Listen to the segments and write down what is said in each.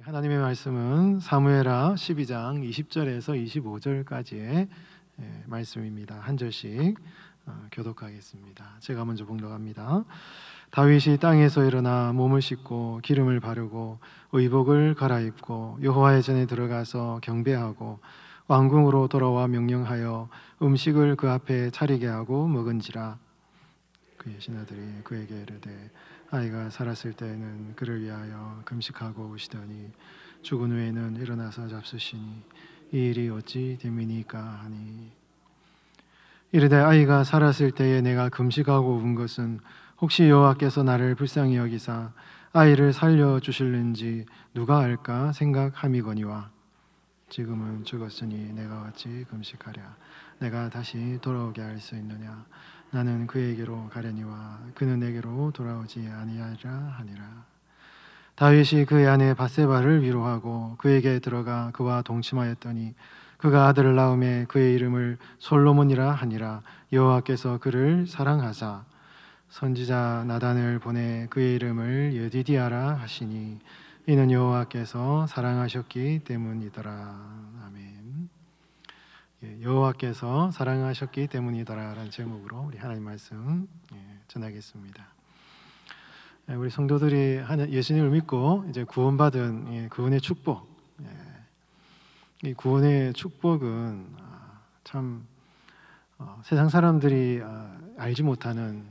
하나님의 말씀은 사무엘하 12장 20절에서 25절까지의 말씀입니다. 한 절씩 교독하겠습니다. 제가 먼저 봉독합니다. 다윗이 땅에서 일어나 몸을 씻고 기름을 바르고 의복을 갈아입고 여호와의 전에 들어가서 경배하고 왕궁으로 돌아와 명령하여 음식을 그 앞에 차리게 하고 먹은지라. 그의 신하들이 그에게 이르되 아이가 살았을 때에는 그를 위하여 금식하고 오시더니 죽은 후에는 일어나서 잡수시니 이 일이 어찌 됨이니까 하니, 이르되 아이가 살았을 때에 내가 금식하고 온 것은 혹시 여호와께서 나를 불쌍히 여기사 아이를 살려 주실는지 누가 알까 생각함이거니와 지금은 죽었으니 내가 어찌 금식하랴. 내가 다시 돌아오게 할 수 있느냐. 나는 그에게로 가려니와 그는 내게로 돌아오지 아니하리라 하니라. 다윗이 그의 아내 밧세바를 위로하고 그에게 들어가 그와 동침하였더니 그가 아들을 낳음에 그의 이름을 솔로몬이라 하니라. 여호와께서 그를 사랑하사 선지자 나단을 보내 그의 이름을 여디디아라 하시니 이는 여호와께서 사랑하셨기 때문이더라. 아멘. 여호와께서 사랑하셨기 때문이더라라는 제목으로 우리 하나님 말씀 전하겠습니다. 우리 성도들이 예수님을 믿고 이제 구원받은 구원의 축복, 이 구원의 축복은 참 세상 사람들이 알지 못하는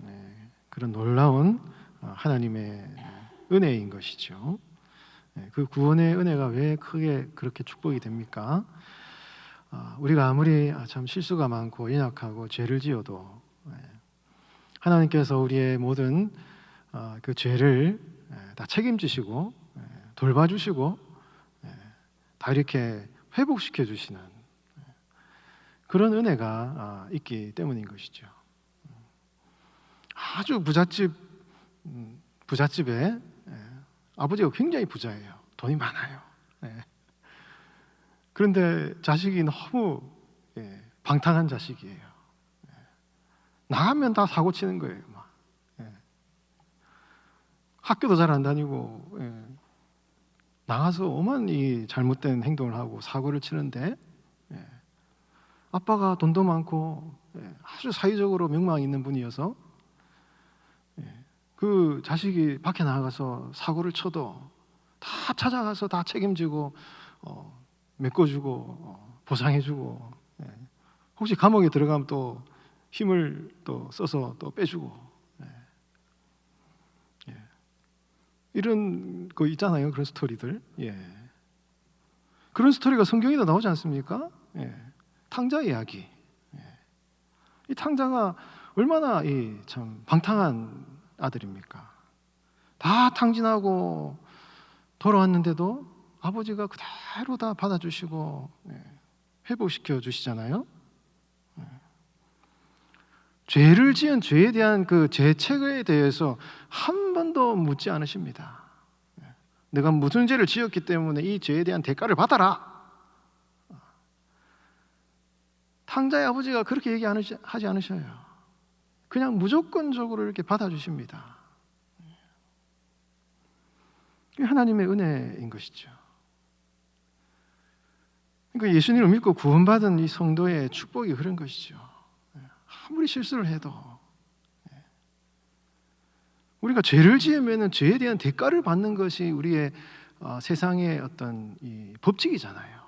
그런 놀라운 하나님의 은혜인 것이죠. 그 구원의 은혜가 왜 크게 그렇게 축복이 됩니까? 우리가 아무리 참 실수가 많고 연약하고 죄를 지어도 하나님께서 우리의 모든 그 죄를 다 책임지시고 돌봐주시고 다 이렇게 회복시켜 주시는 그런 은혜가 있기 때문인 것이죠. 아주 부잣집에 아버지가 굉장히 부자예요. 돈이 많아요. 그런데 자식이 너무 방탕한 자식이에요. 나가면 다 사고 치는 거예요. 막. 학교도 잘 안 다니고 나가서 오만 이 잘못된 행동을 하고 사고를 치는데 아빠가 돈도 많고 아주 사회적으로 명망 있는 분이어서 그 자식이 밖에 나가서 사고를 쳐도 다 찾아가서 다 책임지고 메꿔주고 보상해주고, 혹시 감옥에 들어가면 또 힘을 또 써서 또 빼주고, 이런 거 있잖아요. 그런 스토리들. 그런 스토리가 성경에도 나오지 않습니까? 탕자 이야기. 이 탕자가 얼마나 참 방탕한 아들입니까? 다 탕진하고 돌아왔는데도 아버지가 그대로 다 받아주시고 회복시켜 주시잖아요. 죄를 지은 죄에 대한 그 죄책에 대해서 한 번도 묻지 않으십니다. 내가 무슨 죄를 지었기 때문에 이 죄에 대한 대가를 받아라. 탕자의 아버지가 그렇게 얘기하지 않으셔요. 그냥 무조건적으로 이렇게 받아주십니다. 이게 하나님의 은혜인 것이죠. 그러니까 예수님을 믿고 구원받은 이 성도의 축복이 그런 것이죠. 아무리 실수를 해도 우리가 죄를 지으면 죄에 대한 대가를 받는 것이 우리의 세상의 어떤 이 법칙이잖아요.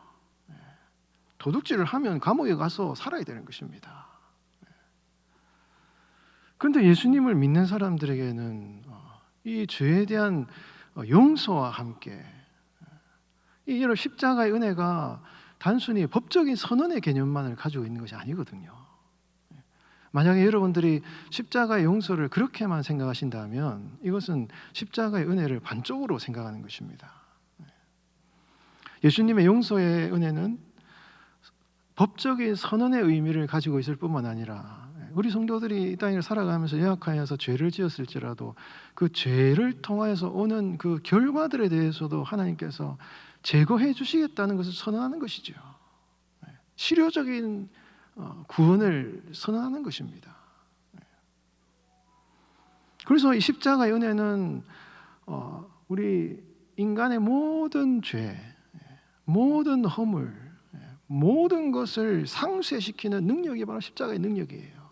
도둑질을 하면 감옥에 가서 살아야 되는 것입니다. 그런데 예수님을 믿는 사람들에게는 이 죄에 대한 용서와 함께 이런 십자가의 은혜가 단순히 법적인 선언의 개념만을 가지고 있는 것이 아니거든요. 만약에 여러분들이 십자가의 용서를 그렇게만 생각하신다면 이것은 십자가의 은혜를 반쪽으로 생각하는 것입니다. 예수님의 용서의 은혜는 법적인 선언의 의미를 가지고 있을 뿐만 아니라 우리 성도들이 이 땅을 살아가면서 연약하여서 죄를 지었을지라도 그 죄를 통하여서 오는 그 결과들에 대해서도 하나님께서 제거해 주시겠다는 것을 선언하는 것이죠. 실효적인 구원을 선언하는 것입니다. 그래서 이 십자가의 은혜는 우리 인간의 모든 죄, 모든 허물, 모든 것을 상쇄시키는 능력이 바로 십자가의 능력이에요.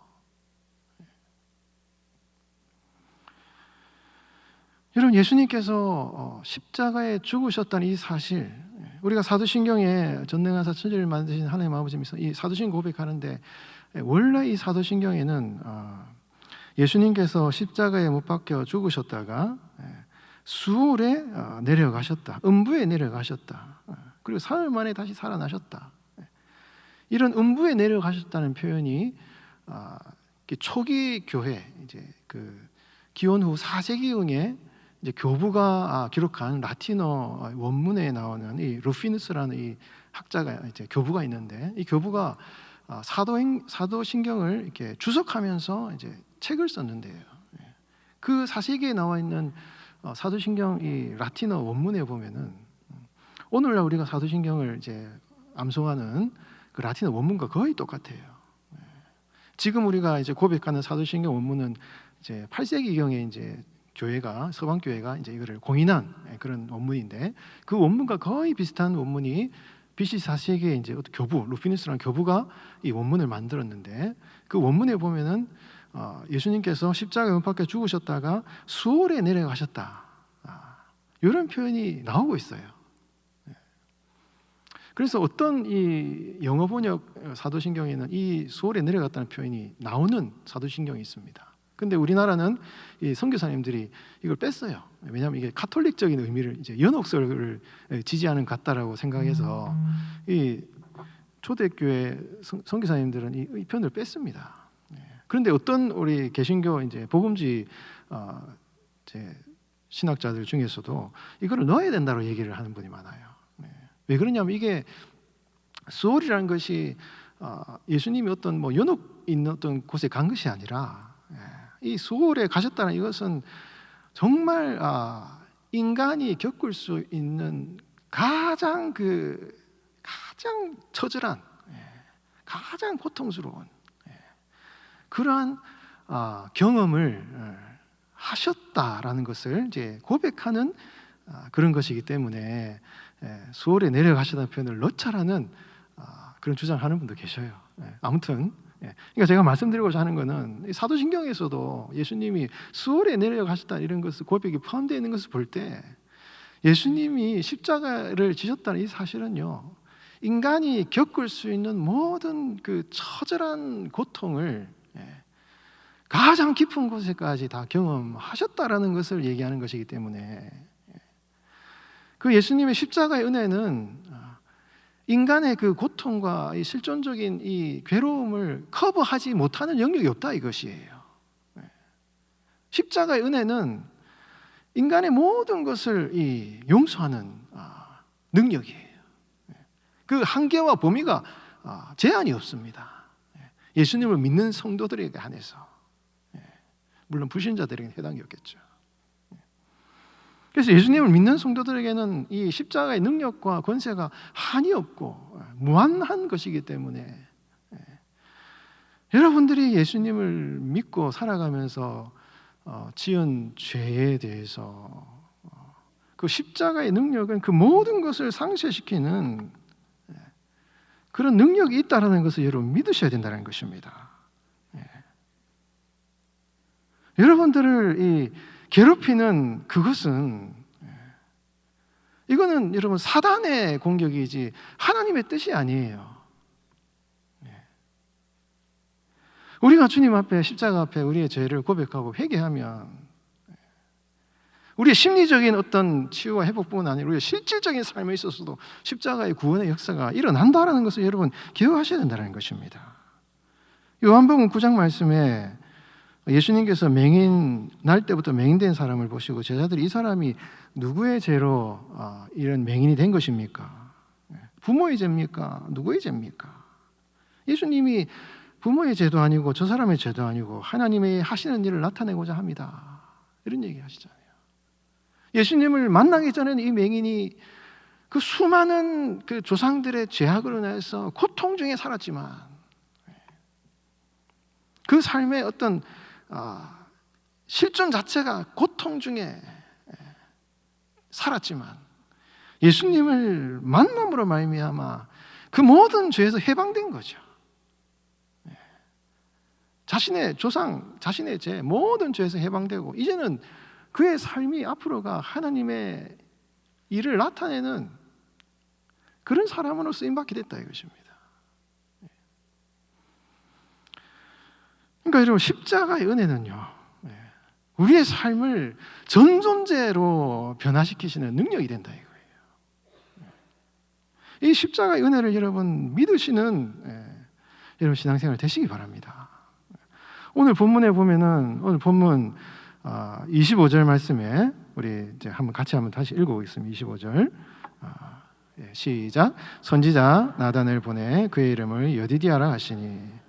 여러분, 예수님께서 십자가에 죽으셨다는 이 사실, 우리가 사도신경에 전능하사 천지를 만드신 하나님 아버지면서 이 사도신경 고백하는데, 원래 이 사도신경에는 예수님께서 십자가에 못 박혀 죽으셨다가 수월에 내려가셨다, 음부에 내려가셨다, 그리고 사흘 만에 다시 살아나셨다, 이런 음부에 내려가셨다는 표현이 초기 교회, 이제 그 기원 후 4세기경에 이제 교부가 기록한 라틴어 원문에 나오는 이 루피누스라는 이 학자가 이제 교부가 있는데, 이 교부가 사도신경을 이렇게 주석하면서 이제 책을 썼는데요. 그 4세기에 나와 있는 사도신경 이 라틴어 원문에 보면은 오늘날 우리가 사도신경을 이제 암송하는 그 라틴어 원문과 거의 똑같아요. 지금 우리가 이제 고백하는 사도신경 원문은 이제 8세기경에 이제 교회가, 서방 교회가 이제 이거를 공인한 그런 원문인데, 그 원문과 거의 비슷한 원문이 BC 4세기에 이제 교부, 루피누스라는 교부가 이 원문을 만들었는데, 그 원문에 보면은 예수님께서 십자가에 못 박혀 죽으셨다가 수월에 내려가셨다, 이런 표현이 나오고 있어요. 그래서 어떤 이 영어 번역 사도신경에는 이 수월에 내려갔다는 표현이 나오는 사도신경이 있습니다. 근데 우리나라는 이 선교사님들이 이걸 뺐어요. 왜냐하면 이게 카톨릭적인 의미를, 이제 연옥설을 지지하는 것 같다라고 생각해서 이 초대교회 선교사님들은 이 표현을 뺐습니다. 그런데 어떤 우리 개신교 이제 복음주의 이제 신학자들 중에서도 이거를 넣어야 된다고 얘기를 하는 분이 많아요. 왜 그러냐면 이게 수월이라는 것이 예수님이 어떤 뭐 연옥 있는 어떤 곳에 간 것이 아니라, 이 수월에 가셨다는 이것은 정말 인간이 겪을 수 있는 가장 처절한, 가장 고통스러운 그러한 경험을 하셨다라는 것을 이제 고백하는 그런 것이기 때문에 수월에 내려가시다는 표현을 넣자라는 그런 주장하는 분도 계셔요. 아무튼 그러니까 제가 말씀드리고자 하는 것은 사도신경에서도 예수님이 수월에 내려가셨다 이런 것을 고백이 포함되어 있는 것을 볼 때, 예수님이 십자가를 지셨다는 이 사실은요, 인간이 겪을 수 있는 모든 그 처절한 고통을 가장 깊은 곳에까지 다 경험하셨다라는 것을 얘기하는 것이기 때문에, 그 예수님의 십자가의 은혜는 인간의 그 고통과 이 실존적인 이 괴로움을 커버하지 못하는 영역이 없다 이것이에요. 십자가의 은혜는 인간의 모든 것을 용서하는 능력이에요. 그 한계와 범위가 제한이 없습니다. 예수님을 믿는 성도들에게 한해서, 물론 불신자들에게는 해당이 없겠죠. 그래서 예수님을 믿는 성도들에게는 이 십자가의 능력과 권세가 한이 없고 무한한 것이기 때문에, 여러분들이 예수님을 믿고 살아가면서 지은 죄에 대해서 그 십자가의 능력은 그 모든 것을 상쇄시키는 그런 능력이 있다는 것을 여러분 믿으셔야 된다는 것입니다. 여러분들을 괴롭히는 그것은, 이거는 여러분 사단의 공격이지 하나님의 뜻이 아니에요. 우리가 주님 앞에, 십자가 앞에 우리의 죄를 고백하고 회개하면 우리의 심리적인 어떤 치유와 회복뿐만 아니라 우리의 실질적인 삶에 있어서도 십자가의 구원의 역사가 일어난다는 것을 여러분 기억하셔야 된다는 것입니다. 요한복음 9장 말씀에 예수님께서 맹인 날 때부터 맹인된 사람을 보시고 제자들이 이 사람이 누구의 죄로 이런 맹인이 된 것입니까? 부모의 죄입니까? 누구의 죄입니까? 예수님이 부모의 죄도 아니고 저 사람의 죄도 아니고 하나님의 하시는 일을 나타내고자 합니다, 이런 얘기 하시잖아요. 예수님을 만나기 전에는 이 맹인이 그 수많은 그 조상들의 죄악으로 인해서 고통 중에 살았지만, 그 삶의 어떤 실존 자체가 고통 중에 살았지만, 예수님을 만남으로 말미암아 그 모든 죄에서 해방된 거죠. 자신의 조상, 자신의 죄, 모든 죄에서 해방되고 이제는 그의 삶이 앞으로가 하나님의 일을 나타내는 그런 사람으로 쓰임받게 됐다 이것입니다. 그러니까 여러분, 십자가의 은혜는요, 우리의 삶을 전 존재로 변화시키시는 능력이 된다 이거예요. 이 십자가의 은혜를 여러분 믿으시는 여러분 신앙생활 되시기 바랍니다. 오늘 본문에 보면은, 오늘 본문 25절 말씀에 우리 이제 같이 한번 다시 읽어보겠습니다. 25절 시작. 선지자 나단을 보내 그의 이름을 여디디아라 하시니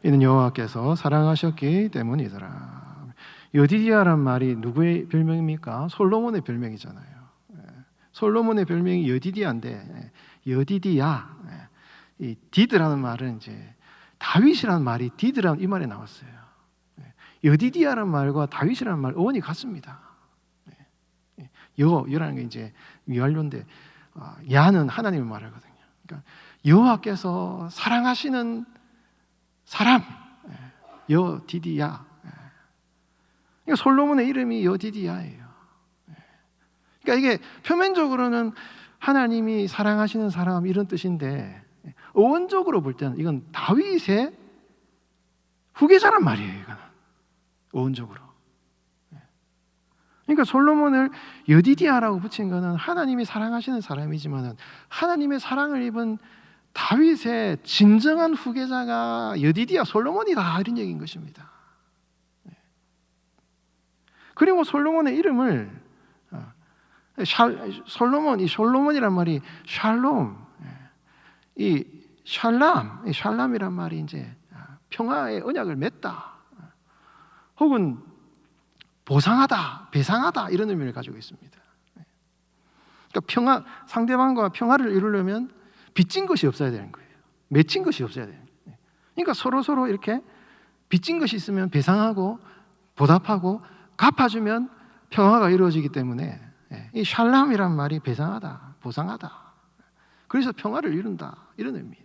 이는 여호와께서 사랑하셨기 때문이더라. 여디디아란 말이 누구의 별명입니까? 솔로몬의 별명이잖아요. 솔로몬의 별명이 여디디아인데, 여디디아, 이 디드라는 말은 이제 다윗이라는 말이 디드라는 이 말에 나왔어요. 여디디아라는 말과 다윗이라는 말 어원이 같습니다. 여라는 게 이제 위완료인데, 야는 하나님을 말하거든요. 그러니까 여호와께서 사랑하시는 사람, 여디디아. 그러니까 솔로몬의 이름이 여디디아예요. 그러니까 이게 표면적으로는 하나님이 사랑하시는 사람 이런 뜻인데, 어원적으로 볼 때는 이건 다윗의 후계자란 말이에요. 이거는 어원적으로. 그러니까 솔로몬을 여디디아라고 붙인 것은 하나님이 사랑하시는 사람이지만 하나님의 사랑을 입은 다윗의 진정한 후계자가 여디디아 솔로몬이다 이런 얘기인 것입니다. 그리고 솔로몬의 이름을 솔로몬, 이 솔로몬이란 말이 샬롬, 이 샬람이란 말이 이제 평화의 언약을 맺다, 혹은 보상하다, 배상하다 이런 의미를 가지고 있습니다. 그러니까 상대방과 평화를 이루려면 빚진 것이 없어야 되는 거예요. 맺힌 것이 없어야 돼요. 그러니까 서로 이렇게 빚진 것이 있으면 배상하고 보답하고 갚아주면 평화가 이루어지기 때문에 이 샬람이란 말이 배상하다, 보상하다. 그래서 평화를 이룬다 이런 의미예요.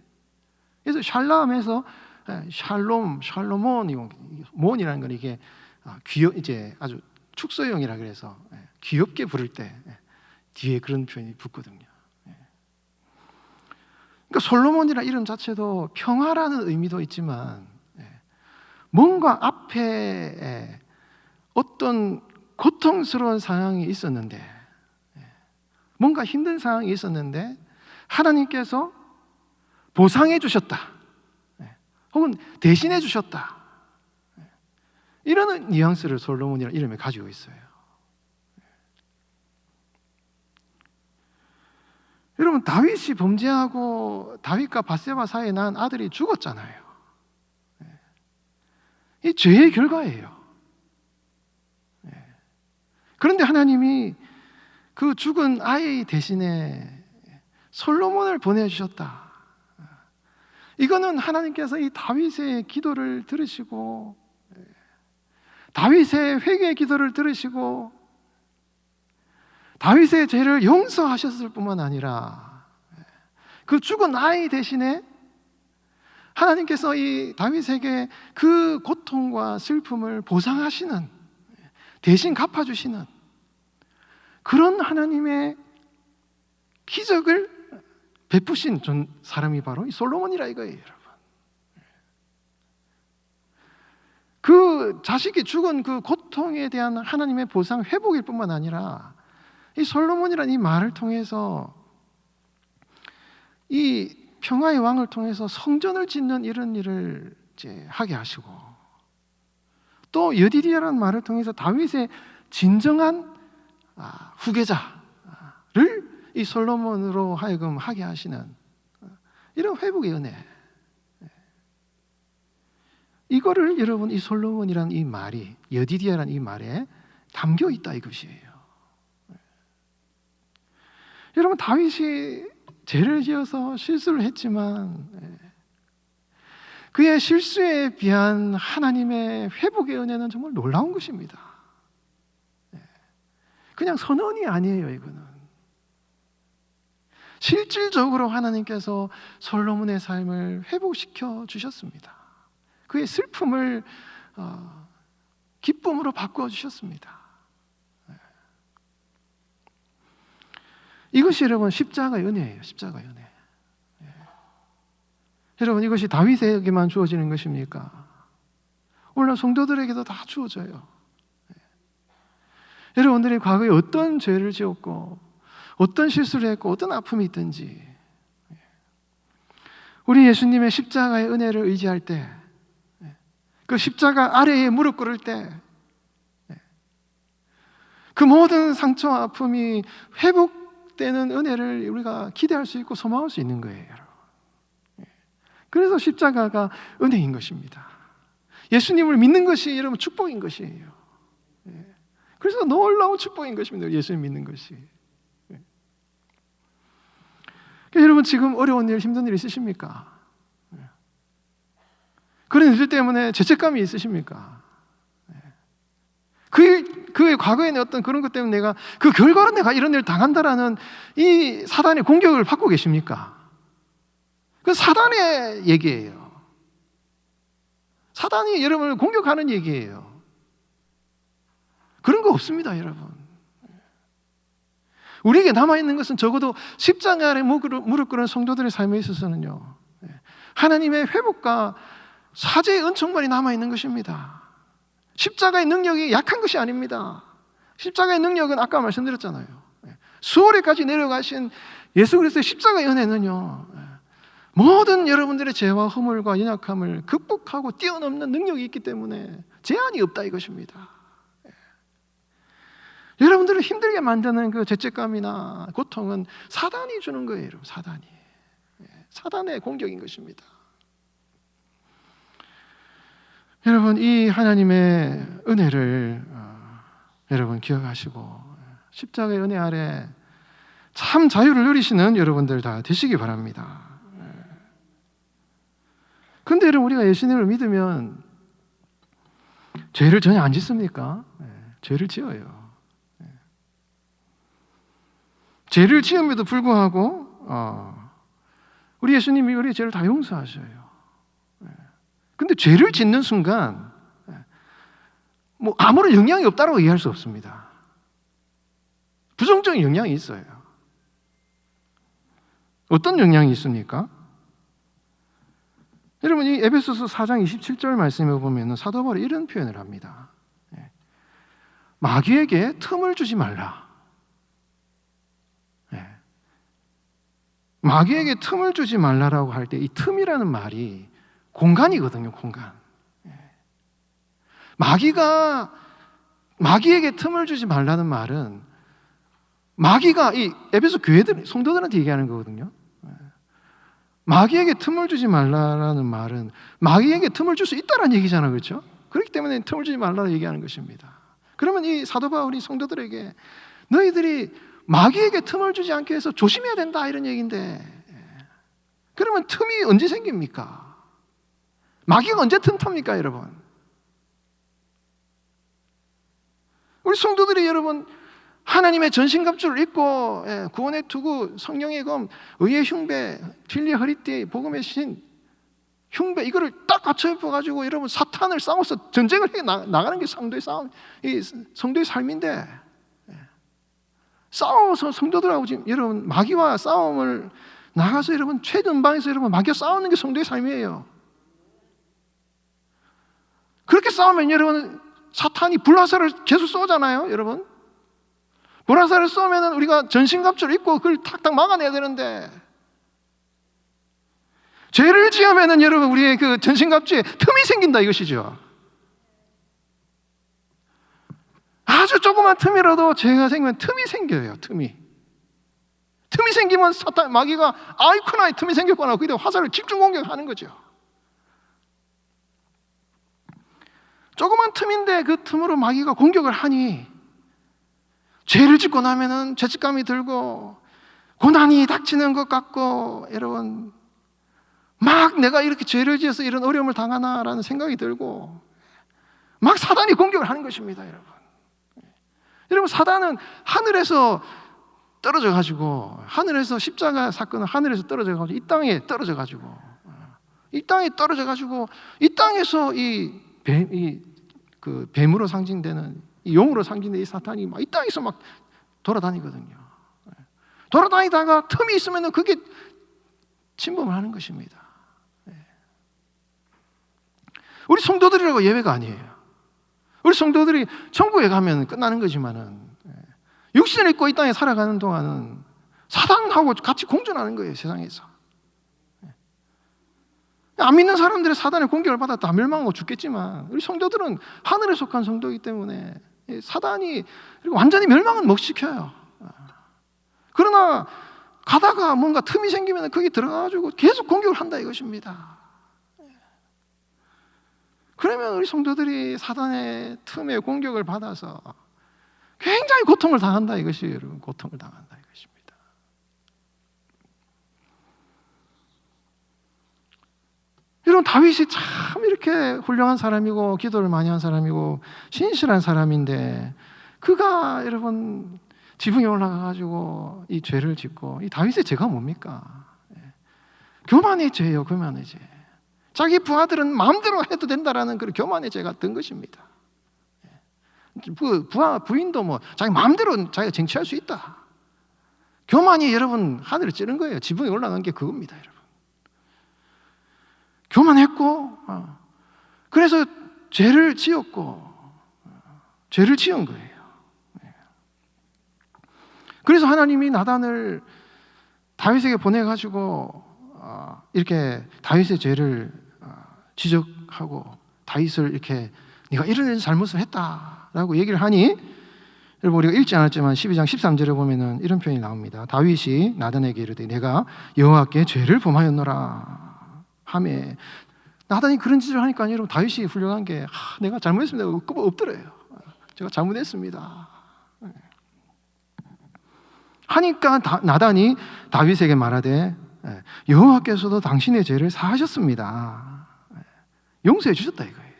그래서 샬람에서 샬롬몬이라는 건 이게 이제 아주 축소형이라 그래서 귀엽게 부를 때 뒤에 그런 표현이 붙거든요. 그러니까 솔로몬이라는 이름 자체도 평화라는 의미도 있지만 뭔가 앞에 어떤 고통스러운 상황이 있었는데, 뭔가 힘든 상황이 있었는데 하나님께서 보상해 주셨다, 혹은 대신해 주셨다, 이런 뉘앙스를 솔로몬이라는 이름에 가지고 있어요. 여러분, 다윗이 범죄하고 다윗과 밧세바 사이에 난 아들이 죽었잖아요. 이 죄의 결과예요. 그런데 하나님이 그 죽은 아이 대신에 솔로몬을 보내주셨다. 이거는 하나님께서 이 다윗의 기도를 들으시고, 다윗의 회개의 기도를 들으시고, 다윗의 죄를 용서하셨을 뿐만 아니라 그 죽은 아이 대신에 하나님께서 이 다윗에게 그 고통과 슬픔을 보상하시는, 대신 갚아주시는 그런 하나님의 기적을 베푸신 사람이 바로 이 솔로몬이라 이거예요, 여러분. 그 자식이 죽은 그 고통에 대한 하나님의 보상, 회복일 뿐만 아니라 이 솔로몬이라는 이 말을 통해서 이 평화의 왕을 통해서 성전을 짓는 이런 일을 이제 하게 하시고, 또 여디디아라는 말을 통해서 다윗의 진정한 후계자를 이 솔로몬으로 하여금 하게 하시는 이런 회복의 은혜, 이거를 여러분 이 솔로몬이라는 이 말이, 여디디아라는 이 말에 담겨 있다 이것이에요. 여러분, 다윗이 죄를 지어서 실수를 했지만 그의 실수에 비한 하나님의 회복의 은혜는 정말 놀라운 것입니다. 그냥 선언이 아니에요. 이거는 실질적으로 하나님께서 솔로몬의 삶을 회복시켜 주셨습니다. 그의 슬픔을 기쁨으로 바꾸어 주셨습니다. 이것이 여러분 십자가의 은혜예요. 십자가의 은혜. 여러분, 이것이 다윗에게만 주어지는 것입니까? 오늘 성도들에게도 다 주어져요. 여러분들이 과거에 어떤 죄를 지었고 어떤 실수를 했고 어떤 아픔이 있든지 우리 예수님의 십자가의 은혜를 의지할 때, 그 십자가 아래에 무릎 꿇을 때 그 모든 상처와 아픔이 회복되는 은혜를 우리가 기대할 수 있고 소망할 수 있는 거예요, 여러분. 그래서 십자가가 은혜인 것입니다. 예수님을 믿는 것이 여러분 축복인 것이에요. 그래서 놀라운 축복인 것입니다. 예수님 믿는 것이. 그러니까 여러분, 지금 어려운 일, 힘든 일 있으십니까? 그런 일 때문에 죄책감이 있으십니까? 그의 과거에 어떤 그런 것 때문에 내가 그 결과로 내가 이런 일을 당한다라는 이 사단의 공격을 받고 계십니까? 그 사단의 얘기예요. 사단이 여러분을 공격하는 얘기예요. 그런 거 없습니다, 여러분. 우리에게 남아있는 것은 적어도 십자가 아래 무릎 꿇은 성도들의 삶에 있어서는요, 하나님의 회복과 사죄의 은총만이 남아있는 것입니다. 십자가의 능력이 약한 것이 아닙니다. 십자가의 능력은 아까 말씀드렸잖아요. 수월에까지 내려가신 예수 그리스도의 십자가의 은혜는요, 모든 여러분들의 죄와 허물과 연약함을 극복하고 뛰어넘는 능력이 있기 때문에 제한이 없다 이것입니다. 여러분들을 힘들게 만드는 그 죄책감이나 고통은 사단이 주는 거예요, 여러분. 사단이. 사단의 공격인 것입니다. 여러분, 이 하나님의 은혜를 여러분 기억하시고 십자가의 은혜 아래 참 자유를 누리시는 여러분들 다 되시기 바랍니다. 그런데 여러분, 우리가 예수님을 믿으면 죄를 전혀 안 짓습니까? 죄를 지어요. 죄를 지음에도 불구하고 우리 예수님이 우리의 죄를 다 용서하셔요. 근데 죄를 짓는 순간 뭐 아무런 영향이 없다고 얘기할 수 없습니다. 부정적인 영향이 있어요. 어떤 영향이 있습니까? 여러분, 이 에베소서 4장 27절 말씀에 보면 사도 바울이 이런 표현을 합니다. 마귀에게 틈을 주지 말라. 마귀에게 틈을 주지 말라라고 할 때 이 틈이라는 말이 공간이거든요, 공간. 마귀에게 틈을 주지 말라는 말은 마귀가 이 에베소 교회들, 성도들한테 얘기하는 거거든요. 마귀에게 틈을 주지 말라라는 말은 마귀에게 틈을 줄 수 있다는 얘기잖아요, 그렇죠? 그렇기 때문에 틈을 주지 말라고 얘기하는 것입니다. 그러면 이 사도 바울이 성도들에게 너희들이 마귀에게 틈을 주지 않게 해서 조심해야 된다 이런 얘기인데, 그러면 틈이 언제 생깁니까? 마귀가 언제 틈탑니까, 여러분? 우리 성도들이 여러분 하나님의 전신갑주를 입고 구원의 투구, 성령의 검, 의의 흉배, 진리의 허리띠, 복음의 신, 흉배 이거를 딱 갖춰 입어가지고 여러분 사탄을 싸워서 전쟁을 해 나가는 게 성도의 싸움, 이 성도의 삶인데, 싸워서 성도들하고 지금 여러분 마귀와 싸움을 나가서 여러분 최전방에서 여러분 마귀와 싸우는 게 성도의 삶이에요. 그렇게 싸우면 여러분 사탄이 불화살을 계속 쏘잖아요, 여러분. 불화살을 쏘면은 우리가 전신갑주를 입고 그걸 탁탁 막아내야 되는데, 죄를 지으면은 여러분 우리의 그 전신갑주에 틈이 생긴다 이것이죠. 아주 조그만 틈이라도 죄가 생기면 틈이 생겨요. 틈이 생기면 사탄 마귀가 아이쿠나 이 틈이 생겼구나, 거기다 화살을 집중 공격하는 거죠. 조그만 틈인데 그 틈으로 마귀가 공격을 하니 죄를 짓고 나면은 죄책감이 들고 고난이 닥치는 것 같고, 여러분 막 내가 이렇게 죄를 지어서 이런 어려움을 당하나라는 생각이 들고 막 사단이 공격을 하는 것입니다, 여러분. 여러분, 사단은 하늘에서 떨어져 가지고 하늘에서 십자가 사건은 하늘에서 떨어져 가지고 이 땅에 떨어져 가지고 이 땅에서 그 뱀으로 상징되는 이 용으로 상징되는 이 사탄이 막 이 땅에서 막 돌아다니거든요. 돌아다니다가 틈이 있으면 그게 침범을 하는 것입니다. 우리 성도들이라고 예외가 아니에요. 우리 성도들이 천국에 가면 끝나는 거지만은 육신을 입고 이 땅에 살아가는 동안은 사단하고 같이 공존하는 거예요, 세상에서. 안 믿는 사람들의 사단의 공격을 받아 다 멸망하고 죽겠지만 우리 성도들은 하늘에 속한 성도이기 때문에 사단이 완전히 멸망은 못 시켜요. 그러나 가다가 뭔가 틈이 생기면 거기 들어가가지고 계속 공격을 한다 이것입니다. 그러면 우리 성도들이 사단의 틈에 공격을 받아서 굉장히 고통을 당한다 이것이에요. 여러분, 고통을 당한다 이것입니다. 여러분, 다윗이 참 이렇게 훌륭한 사람이고 기도를 많이 한 사람이고 신실한 사람인데 그가 여러분 지붕에 올라가가지고 이 죄를 짓고 이 다윗의 죄가 뭡니까? 교만의 죄예요. 교만의 죄. 자기 부하들은 마음대로 해도 된다라는 그런 교만의 죄가 든 것입니다. 부인도 뭐 자기 마음대로 자기가 쟁취할 수 있다. 교만이 여러분 하늘을 찌른 거예요. 지붕에 올라간 게 그겁니다, 여러분. 교만했고 그래서 죄를 지었고 죄를 지은 거예요. 그래서 하나님이 나단을 다윗에게 보내가지고 이렇게 다윗의 죄를 지적하고 다윗을 이렇게 네가 이런 잘못을 했다라고 얘기를 하니 여러분 우리가 읽지 않았지만 12장 13절에 보면은 이런 표현이 나옵니다. 다윗이 나단에게 이르되 내가 여호와께 죄를 범하였노라 하매 나단이 그런 짓을 하니까 여러분 다윗이 훌륭한 게 내가 잘못했습니다. 엎드려요. 제가 잘못했습니다. 하니까 나단이 다윗에게 말하되 여호와께서도 당신의 죄를 사하셨습니다. 용서해 주셨다 이거예요.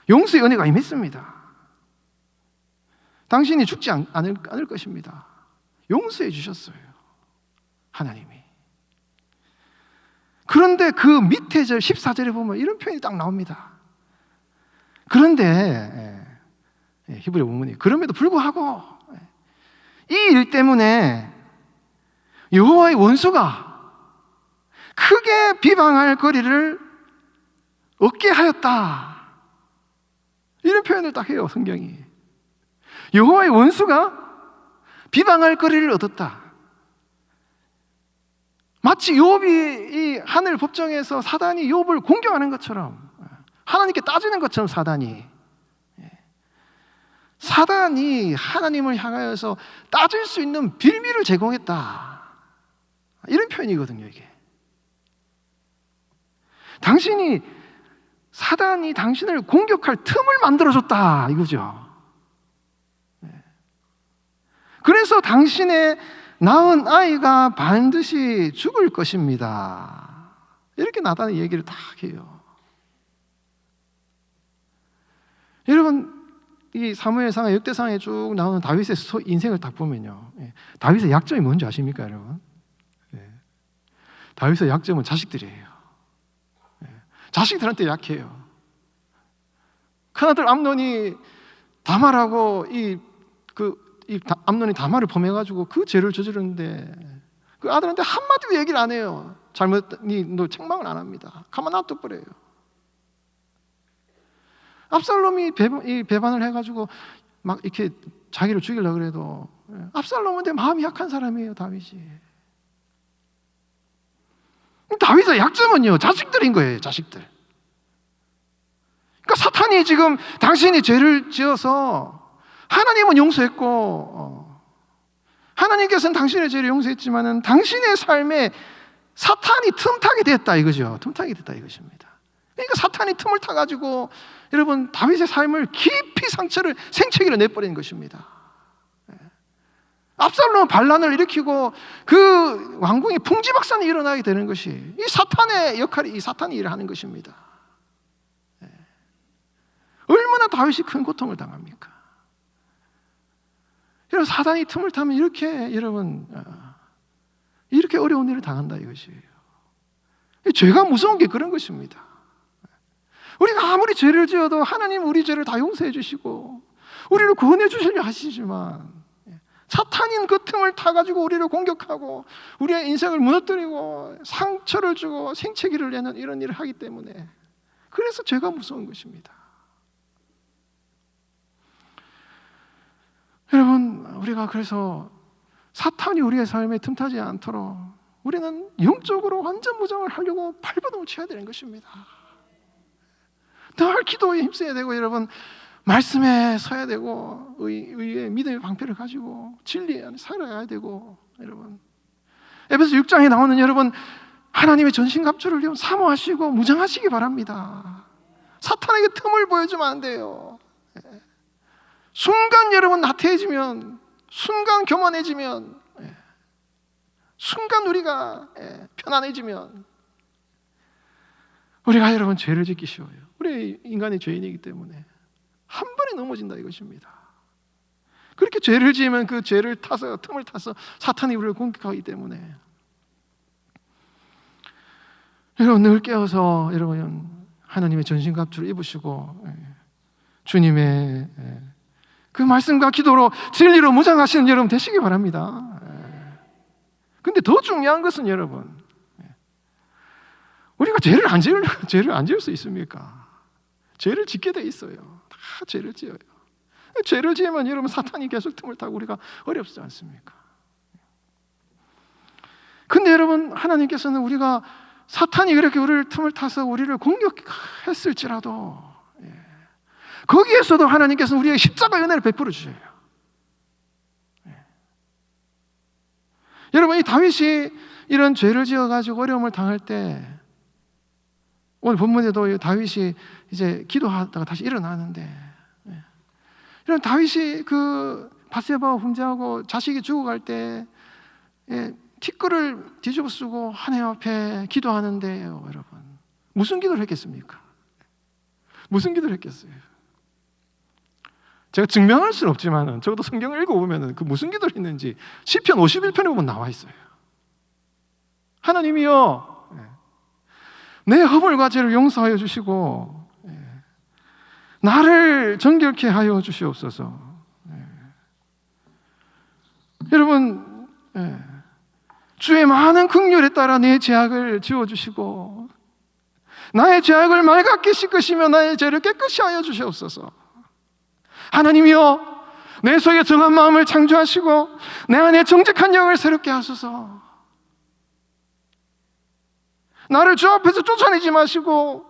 용서의 은혜가 임했습니다. 당신이 죽지 않을 것입니다. 용서해 주셨어요, 하나님이. 그런데 그 밑에 절 14절에 보면 이런 표현이 딱 나옵니다. 그런데 히브리 본문이 그럼에도 불구하고 이 일 때문에 여호와의 원수가 크게 비방할 거리를 얻게 하였다. 이런 표현을 딱 해요, 성경이. 여호와의 원수가 비방할 거리를 얻었다. 마치 욥이 이 하늘 법정에서 사단이 욥을 공격하는 것처럼, 하나님께 따지는 것처럼 사단이 하나님을 향하여서 따질 수 있는 빌미를 제공했다. 이런 표현이거든요, 이게. 사단이 당신을 공격할 틈을 만들어줬다 이거죠. 그래서 당신의 낳은 아이가 반드시 죽을 것입니다. 이렇게 나단의 얘기를 다 해요. 여러분, 이 사무엘상의 역대상에 쭉 나오는 다윗의 인생을 딱 보면요, 다윗의 약점이 뭔지 아십니까, 여러분? 다윗의 약점은 자식들이에요. 자식들한테 약해요. 큰아들 암논이 다말하고 암논이 다말을 범해가지고 그 죄를 저지르는데 그 아들한테 한마디도 얘기를 안 해요. 잘못했니? 너 책망을 안 합니다. 가만 놔둬버려요. 압살롬이 배반을 해가지고 막 이렇게 자기를 죽이려고 그래도 압살롬은 내 마음이 약한 사람이에요, 다윗이. 다윗의 약점은요, 자식들인 거예요, 자식들. 그러니까 사탄이 지금 당신이 죄를 지어서 하나님은 용서했고 하나님께서는 당신의 죄를 용서했지만은 당신의 삶에 사탄이 틈타게 됐다 이거죠. 틈타게 됐다 이것입니다. 그러니까 사탄이 틈을 타가지고 여러분 다윗의 삶을 깊이 생채기로 내버린 것입니다. 압살롬은 반란을 일으키고 그 왕궁이 풍지박산이 일어나게 되는 것이 이 사탄의 역할이 이 사탄이 일을 하는 것입니다. 얼마나 다윗이 큰 고통을 당합니까? 여러분, 사단이 틈을 타면 이렇게 여러분 이렇게 어려운 일을 당한다 이것이에요. 죄가 무서운 게 그런 것입니다. 우리가 아무리 죄를 지어도 하나님 우리 죄를 다 용서해 주시고 우리를 구원해 주시려 하시지만 사탄인 그 틈을 타가지고 우리를 공격하고 우리의 인생을 무너뜨리고 상처를 주고 생채기를 내는 이런 일을 하기 때문에, 그래서 죄가 무서운 것입니다. 여러분, 우리가 그래서 사탄이 우리의 삶에 틈타지 않도록 우리는 영적으로 완전 무장을 하려고 발버둥을 쳐야 되는 것입니다. 늘 기도에 힘써야 되고, 여러분, 말씀에 서야 되고, 의의 믿음의 방패를 가지고 진리 안에 살아야 되고, 여러분, 에베소 6장에 나오는 여러분 하나님의 전신갑주를 여러분 사모하시고 무장하시기 바랍니다. 사탄에게 틈을 보여주면 안 돼요. 순간 여러분 나태해지면, 순간 교만해지면, 순간 우리가 편안해지면 우리가 여러분 죄를 짓기 쉬워요. 우리 인간의 죄인이기 때문에 한 번에 넘어진다 이것입니다. 그렇게 죄를 지으면 그 죄를 타서, 틈을 타서 사탄이 우리를 공격하기 때문에 여러분 늘 깨어서 여러분 하나님의 전신갑주를 입으시고 주님의 그 말씀과 기도로 진리로 무장하시는 여러분 되시기 바랍니다. 근데 더 중요한 것은 여러분, 우리가 죄를 안 지을 수 있습니까? 죄를 짓게 돼 있어요. 다 죄를 지어요. 죄를 지으면 여러분 사탄이 계속 틈을 타고 우리가 어렵지 않습니까? 근데 여러분, 하나님께서는 우리가 사탄이 그렇게 우리를 틈을 타서 우리를 공격했을지라도 거기에서도 하나님께서는 우리에게 십자가의 은혜를 베풀어 주셔요. 여러분, 이 다윗이 이런 죄를 지어가지고 어려움을 당할 때, 오늘 본문에도 다윗이 이제 기도하다가 다시 일어나는데, 이런 다윗이 그 바세바와 범죄하고 자식이 죽어갈 때 티끌을 뒤집어 쓰고 하나님 앞에 기도하는데요, 여러분, 무슨 기도를 했겠습니까? 무슨 기도를 했겠어요? 제가 증명할 수는 없지만 적어도 성경을 읽어보면 그 무슨 기도를 했는지 시편 51편에 보면 나와 있어요. 하나님이여, 내 허물과 죄를 용서하여 주시고 나를 정결케 하여 주시옵소서. 여러분, 주의 많은 긍휼에 따라 내 죄악을 지워주시고 나의 죄악을 맑게 씻으시며 나의 죄를 깨끗이 하여 주시옵소서. 하나님이여, 내 속에 정한 마음을 창조하시고 내 안에 정직한 영을 새롭게 하소서. 나를 주 앞에서 쫓아내지 마시고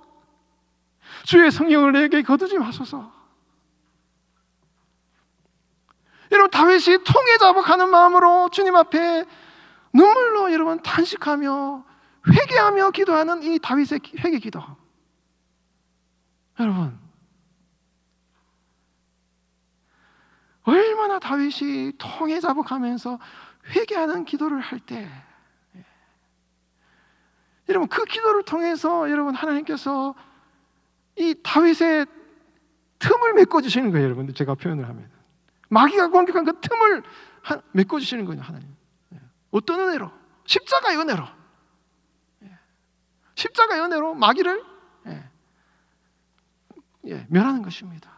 주의 성령을 내게 거두지 마소서. 여러분, 다윗이 통에 자복하는 마음으로 주님 앞에 눈물로 여러분 탄식하며 회개하며 기도하는 이 다윗의 회개 기도, 여러분 얼마나 다윗이 통에 자복하면서 회개하는 기도를 할 때, 여러분 그 기도를 통해서 여러분 하나님께서 이 다윗의 틈을 메꿔주시는 거예요. 여러분들, 제가 표현을 하면 마귀가 공격한 그 틈을 메꿔주시는 거예요, 하나님. 어떤 은혜로? 십자가의 은혜로. 십자가의 은혜로 마귀를 멸하는 것입니다.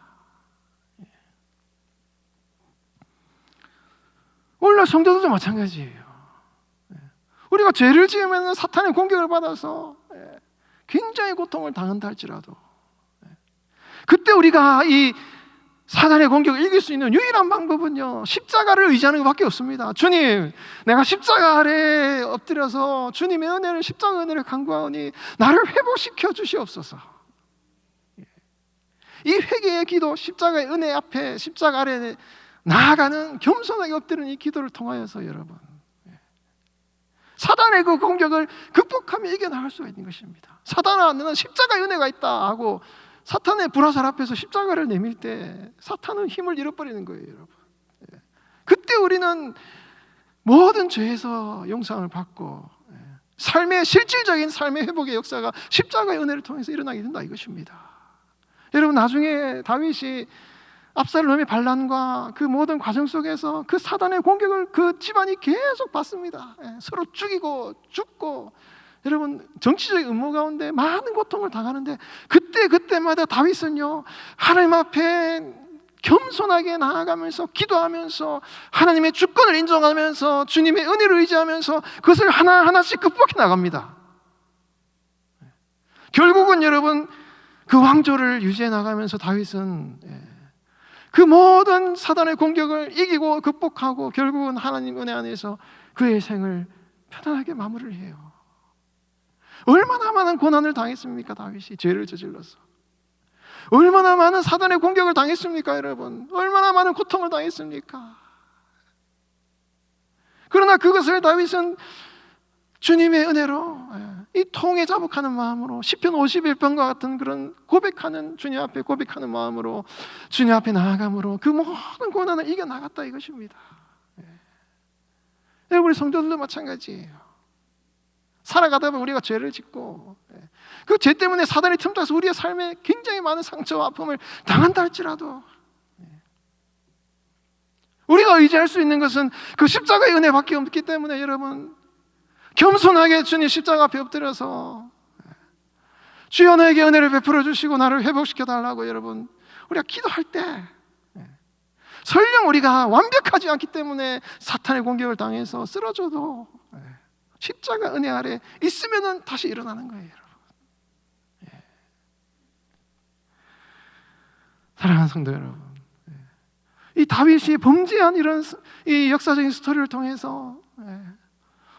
오늘날 성도들도 마찬가지예요. 우리가 죄를 지으면 사탄의 공격을 받아서 굉장히 고통을 당한다 할지라도 그때 우리가 이 사단의 공격을 이길 수 있는 유일한 방법은요, 십자가를 의지하는 것밖에 없습니다. 주님, 내가 십자가 아래에 엎드려서 주님의 은혜를, 십자가 은혜를 간구하오니 나를 회복시켜 주시옵소서. 이 회개의 기도, 십자가의 은혜 앞에, 십자가 아래에 나아가는 겸손하게 엎드리는 이 기도를 통하여서 여러분 사단의 그 공격을 극복하며 이겨나갈 수가 있는 것입니다. 사단아, 너는 십자가의 은혜가 있다 하고 사탄의 불화살 앞에서 십자가를 내밀 때 사탄은 힘을 잃어버리는 거예요, 여러분. 그때 우리는 모든 죄에서 용서를 받고 삶의 실질적인 삶의 회복의 역사가 십자가의 은혜를 통해서 일어나게 된다 이것입니다. 여러분, 나중에 다윗이 압살롬의 반란과 그 모든 과정 속에서 그 사단의 공격을 그 집안이 계속 받습니다. 서로 죽이고 죽고, 여러분 정치적 음모 가운데 많은 고통을 당하는데, 그때마다 다윗은요 하나님 앞에 겸손하게 나아가면서 기도하면서 하나님의 주권을 인정하면서 주님의 은혜를 의지하면서 그것을 하나하나씩 극복해 나갑니다. 결국은 여러분 그 왕조를 유지해 나가면서 다윗은 그 모든 사단의 공격을 이기고 극복하고 결국은 하나님 은혜 안에서 그의 생을 편안하게 마무리를 해요. 얼마나 많은 고난을 당했습니까? 다윗이 죄를 저질러서 얼마나 많은 사단의 공격을 당했습니까? 여러분 얼마나 많은 고통을 당했습니까? 그러나 그것을 다윗은 주님의 은혜로 이 통에 자복하는 마음으로, 시편 51편과 같은 그런 고백하는, 주님 앞에 고백하는 마음으로 주님 앞에 나아감으로 그 모든 고난을 이겨나갔다 이것입니다. 우리 성도들도 마찬가지예요. 살아가다 보면 우리가 죄를 짓고 그 죄 때문에 사단이 틈타서 우리의 삶에 굉장히 많은 상처와 아픔을 당한다 할지라도 우리가 의지할 수 있는 것은 그 십자가의 은혜밖에 없기 때문에 여러분 겸손하게 주님 십자가 앞에 엎드려서 주여 나에게 은혜를 베풀어 주시고 나를 회복시켜 달라고 여러분 우리가 기도할 때, 설령 우리가 완벽하지 않기 때문에 사탄의 공격을 당해서 쓰러져도 십자가 은혜 아래 있으면은 다시 일어나는 거예요, 여러분. 사랑하는 성도 여러분, 이 다윗이 범죄한 이런 이 역사적인 스토리를 통해서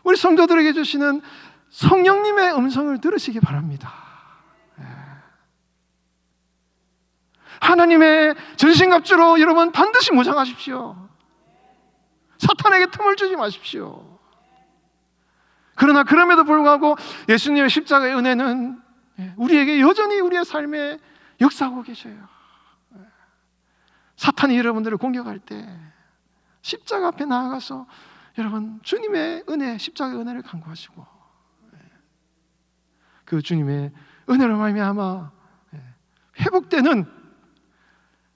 우리 성도들에게 주시는 성령님의 음성을 들으시기 바랍니다. 하나님의 전신갑주로 여러분 반드시 무장하십시오. 사탄에게 틈을 주지 마십시오. 그러나 그럼에도 불구하고 예수님의 십자가의 은혜는 우리에게 여전히 우리의 삶에 역사하고 계셔요. 사탄이 여러분들을 공격할 때 십자가 앞에 나아가서 여러분 주님의 은혜, 십자가의 은혜를 간구하시고 그 주님의 은혜로 말미암아 회복되는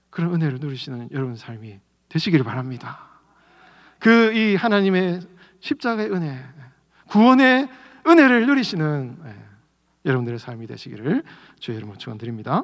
그런 은혜를 누리시는 여러분 삶이 되시기를 바랍니다. 그 이 하나님의 십자가의 은혜, 구원의 은혜를 누리시는 여러분들의 삶이 되시기를 주의 이름으로 축원드립니다.